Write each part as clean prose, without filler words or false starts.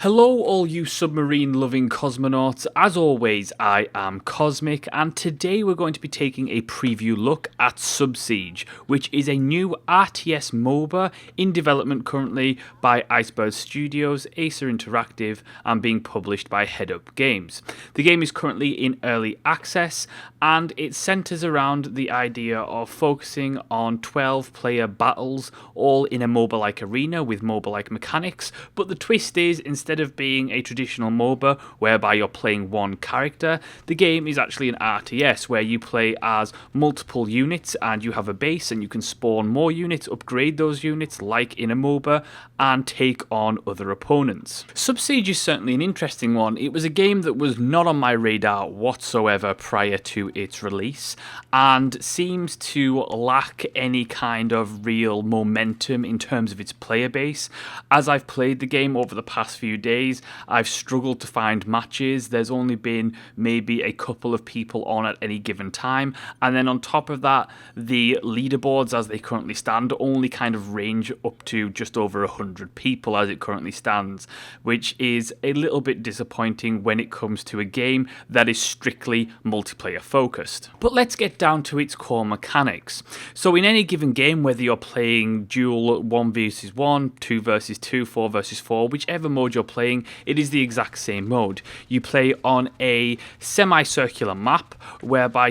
Hello all you submarine-loving cosmonauts, as always I am Cosmic, and today we're going to be taking a preview look at Subsiege, which is a new RTS MOBA in development currently by Iceberg Studios, Acer Interactive, and being published by Head Up Games. The game is currently in early access, and it centres around the idea of focusing on 12-player battles, all in a MOBA-like arena with MOBA-like mechanics, but the twist is, instead of being a traditional MOBA whereby you're playing one character, the game is actually an RTS where you play as multiple units and you have a base and you can spawn more units, upgrade those units like in a MOBA, and take on other opponents. Subsiege is certainly an interesting one. It was a game that was not on my radar whatsoever prior to its release and seems to lack any kind of real momentum in terms of its player base. As I've played the game over the past few days, I've struggled to find matches. There's only been maybe a couple of people on at any given time, and then on top of that, the leaderboards as they currently stand only kind of range up to just over 100 people as it currently stands, which is a little bit disappointing when it comes to a game that is strictly multiplayer focused. But let's get down to its core mechanics. So in any given game, whether you're playing dual 1 versus 1, 2 versus 2, 4 versus 4, whichever mode you're playing, it is the exact same mode. You play on a semicircular map whereby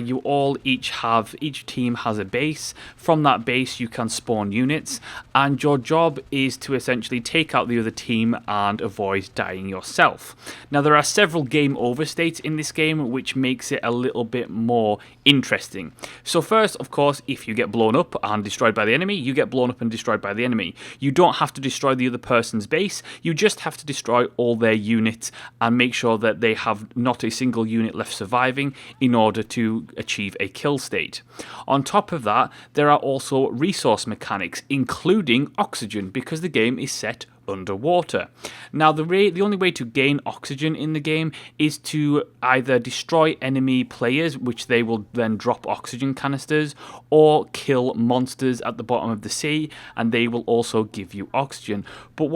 each team has a base. From that base you can spawn units, and your job is to essentially take out the other team and avoid dying yourself. Now there are several game over states in this game, which makes it a little bit more interesting. So first, of course, if you get blown up and destroyed by the enemy, you get blown up and destroyed by the enemy. You don't have to destroy the other person's base, you just have to destroy all their units and make sure that they have not a single unit left surviving in order to achieve a kill state. On top of that, there are also resource mechanics, including oxygen, because the game is set underwater. Now the only way to gain oxygen in the game is to either destroy enemy players, which they will then drop oxygen canisters, or kill monsters at the bottom of the sea and they will also give you oxygen. But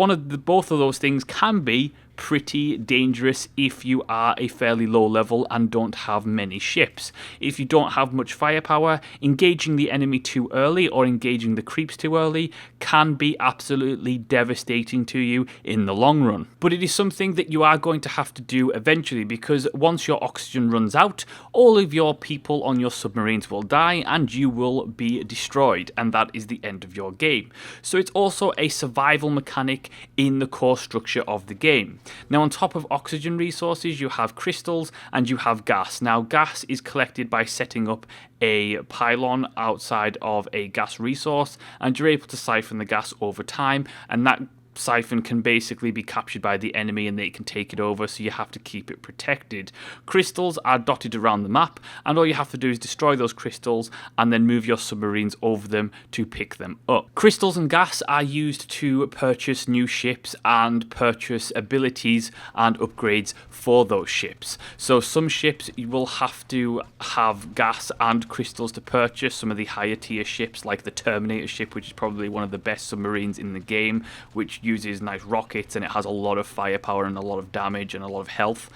both of those things can be pretty dangerous if you are a fairly low level and don't have many ships. If you don't have much firepower, engaging the enemy too early or engaging the creeps too early can be absolutely devastating to you in the long run. But it is something that you are going to have to do eventually, because once your oxygen runs out, all of your people on your submarines will die and you will be destroyed, and that is the end of your game. So it's also a survival mechanic in the core structure of the game. Now on top of oxygen resources, you have crystals and you have gas. Now gas is collected by setting up a pylon outside of a gas resource, and you're able to siphon the gas over time, and that siphon can basically be captured by the enemy and they can take it over, so you have to keep it protected. Crystals are dotted around the map, and all you have to do is destroy those crystals and then move your submarines over them to pick them up. Crystals and gas are used to purchase new ships and purchase abilities and upgrades for those ships. So some ships you will have to have gas and crystals to purchase. Some of the higher tier ships, like the Terminator ship, which is probably one of the best submarines in the game, which uses nice rockets and it has a lot of firepower and a lot of damage and a lot of health.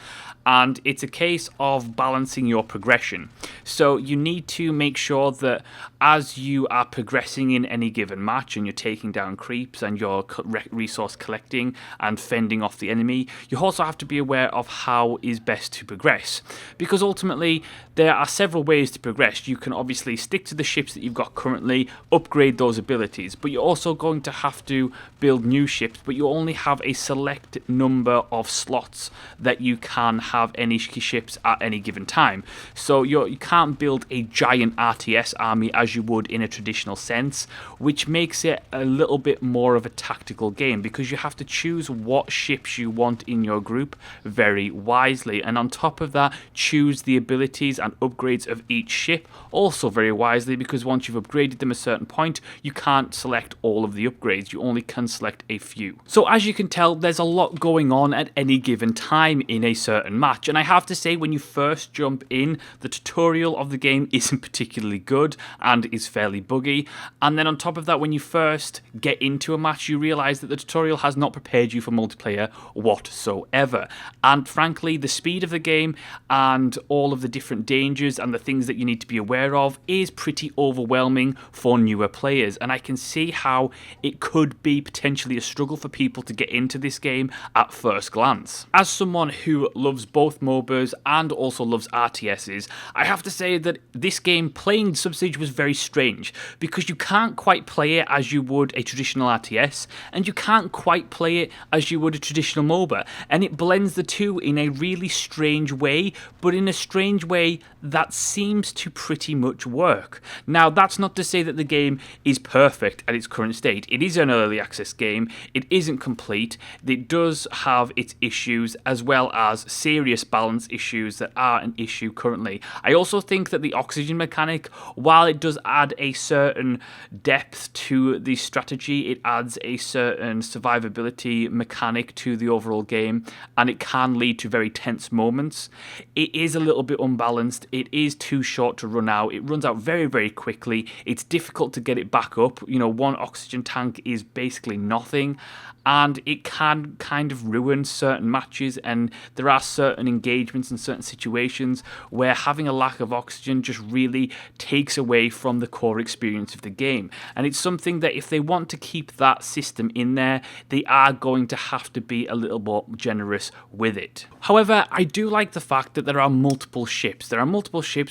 And it's a case of balancing your progression. So you need to make sure that as you are progressing in any given match and you're taking down creeps and you're resource collecting and fending off the enemy, you also have to be aware of how is best to progress. Because ultimately there are several ways to progress. You can obviously stick to the ships that you've got currently, upgrade those abilities, but you're also going to have to build new ships, but you only have a select number of slots that you can have any ships at any given time. So you can't build a giant RTS army as you would in a traditional sense, which makes it a little bit more of a tactical game, because you have to choose what ships you want in your group very wisely, and on top of that, choose the abilities and upgrades of each ship also very wisely, because once you've upgraded them a certain point, you can't select all of the upgrades. You only can select a few. So as you can tell, there's a lot going on at any given time in a certain match, and I have to say, when you first jump in, the tutorial of the game isn't particularly good and is fairly buggy, and then on top of that, when you first get into a match, you realise that the tutorial has not prepared you for multiplayer whatsoever, and frankly, the speed of the game and all of the different dangers and the things that you need to be aware of is pretty overwhelming for newer players, and I can see how it could be potentially a struggle for people to get into this game at first glance. As someone who loves both MOBAs and also loves RTSs, I have to say that this game, playing Subsiege, was very strange, because you can't quite play it as you would a traditional RTS, and you can't quite play it as you would a traditional MOBA, and it blends the two in a really strange way, but in a strange way that seems to pretty much work. Now, that's not to say that the game is perfect at its current state. It is an early access game, it isn't complete, it does have its issues as well as serious balance issues that are an issue currently. I also think that the oxygen mechanic, while it does add a certain depth to the strategy, it adds a certain survivability mechanic to the overall game, and it can lead to very tense moments. It is a little bit unbalanced, it is too short to run out, it runs out very, very quickly, it's difficult to get it back up. You know, one oxygen tank is basically nothing, and it can kind of ruin certain matches, and there are certain engagements and certain situations where having a lack of oxygen just really takes away from the core experience of the game, and it's something that if they want to keep that system in there, they are going to have to be a little more generous with it. However, I do like the fact that there are multiple ships,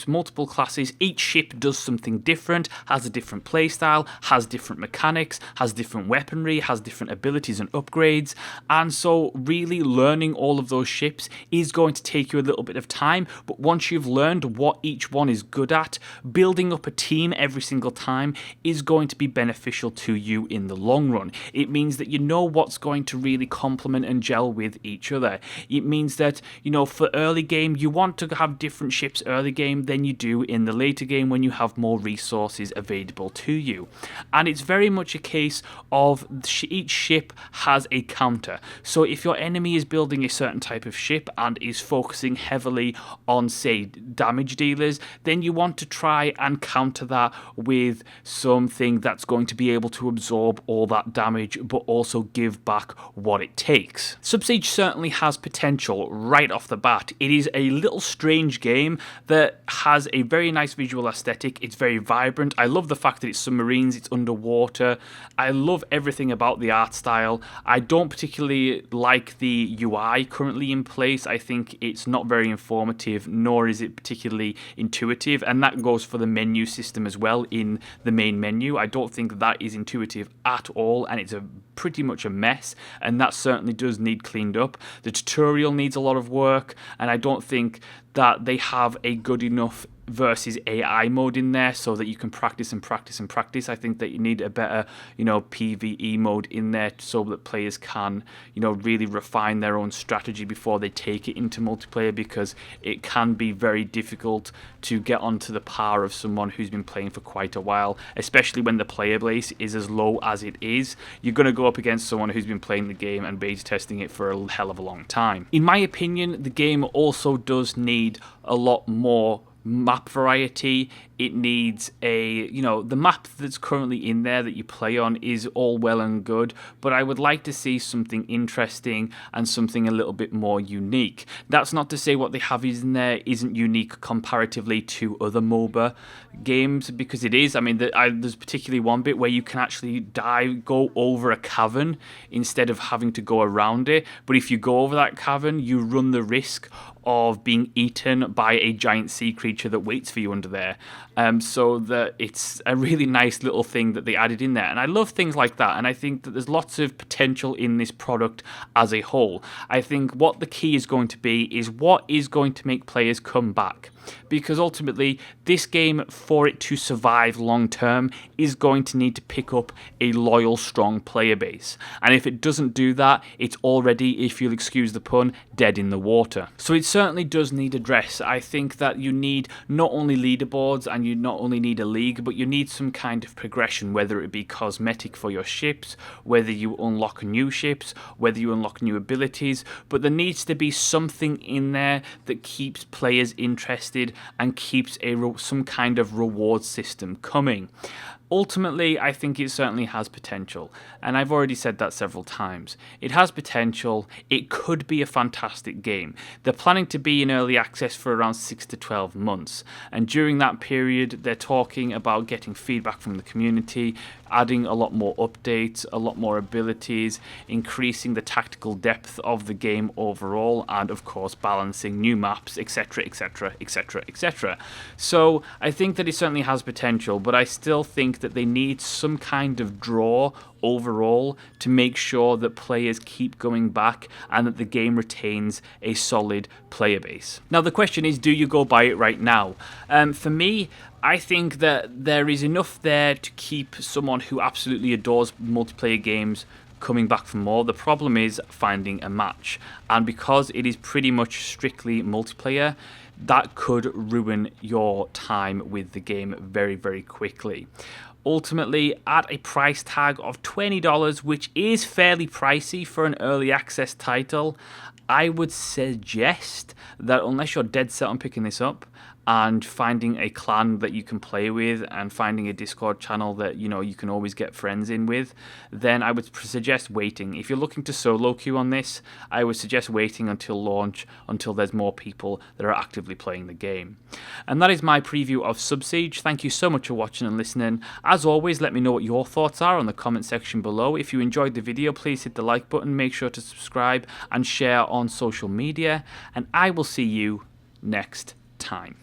multiple classes, each ship does something different, has a different playstyle, has different mechanics, has different weaponry, has different abilities and upgrades, and so really learning all of those ships is going to take you a little bit of time, but once you've learned what each one is good at, building up a team every single time is going to be beneficial to you in the long run. It means that you know what's going to really complement and gel with each other. It means that, you know, for early game, you want to have different ships early game than you do in the later game when you have more resources available to you. And it's very much a case of each ship has a counter. So if your enemy is building a certain type of ship and is focusing heavily on, say, damage dealers, then you want to try and counter that with something that's going to be able to absorb all that damage but also give back what it takes. Subsiege certainly has potential right off the bat. It is a little strange game that has a very nice visual aesthetic. It's very vibrant. I love the fact that it's submarines, it's underwater. I love everything about the art style. I don't particularly like the UI currently in place. I think it's not very informative, nor is it particularly intuitive, and that goes for the menu system as well in the main menu. I don't think that is intuitive at all, and it's pretty much a mess, and that certainly does need cleaned up. The tutorial needs a lot of work, and I don't think that they have a good enough versus AI mode in there so that you can practice and practice and practice. I think that you need a better, you know, PvE mode in there so that players can, you know, really refine their own strategy before they take it into multiplayer, because it can be very difficult to get onto the par of someone who's been playing for quite a while, especially when the player base is as low as it is. You're going to go up against someone who's been playing the game and beta testing it for a hell of a long time. In my opinion, the game also does need a lot more map variety. It needs the map that's currently in there that you play on is all well and good, but I would like to see something interesting and something a little bit more unique. That's not to say what they have in there isn't unique comparatively to other MOBA games, because it is. I mean, there's particularly one bit where you can actually go over a cavern instead of having to go around it, but if you go over that cavern, you run the risk of being eaten by a giant sea creature that waits for you under there. So that it's a really nice little thing that they added in there, and I love things like that, and I think that there's lots of potential in this product as a whole. I think what the key is going to be is what is going to make players come back. because ultimately this game, for it to survive long term, is going to need to pick up a loyal, strong player base. And if it doesn't do that, it's already, if you'll excuse the pun, dead in the water. So it certainly does need address. I think that you need not only leaderboards and you not only need a league, but you need some kind of progression, whether it be cosmetic for your ships, whether you unlock new ships, whether you unlock new abilities, but there needs to be something in there that keeps players interested and keeps some kind of reward system coming. Ultimately, I think it certainly has potential, and I've already said that several times. It has potential. It could be a fantastic game. They're planning to be in early access for around 6 to 12 months, and during that period, they're talking about getting feedback from the community, adding a lot more updates, a lot more abilities, increasing the tactical depth of the game overall, and of course balancing new maps, etc, etc, etc, etc. So I think that it certainly has potential, but I still think that they need some kind of draw overall to make sure that players keep going back and that the game retains a solid player base. Now the question is, do you go buy it right now? For me, I think that there is enough there to keep someone who absolutely adores multiplayer games coming back for more. The problem is finding a match, and because it is pretty much strictly multiplayer, that could ruin your time with the game very, very quickly. Ultimately, at a price tag of $20, which is fairly pricey for an early access title, I would suggest that unless you're dead set on picking this up and finding a clan that you can play with and finding a Discord channel that you can always get friends in with, then I would suggest waiting. If you're looking to solo queue on this, I would suggest waiting until launch, until there's more people that are actively playing the game. And that is my preview of Subsiege. Thank you so much for watching and listening. As always, let me know what your thoughts are on the comment section below. If you enjoyed the video, please hit the like button, make sure to subscribe and share on social media, and I will see you next time.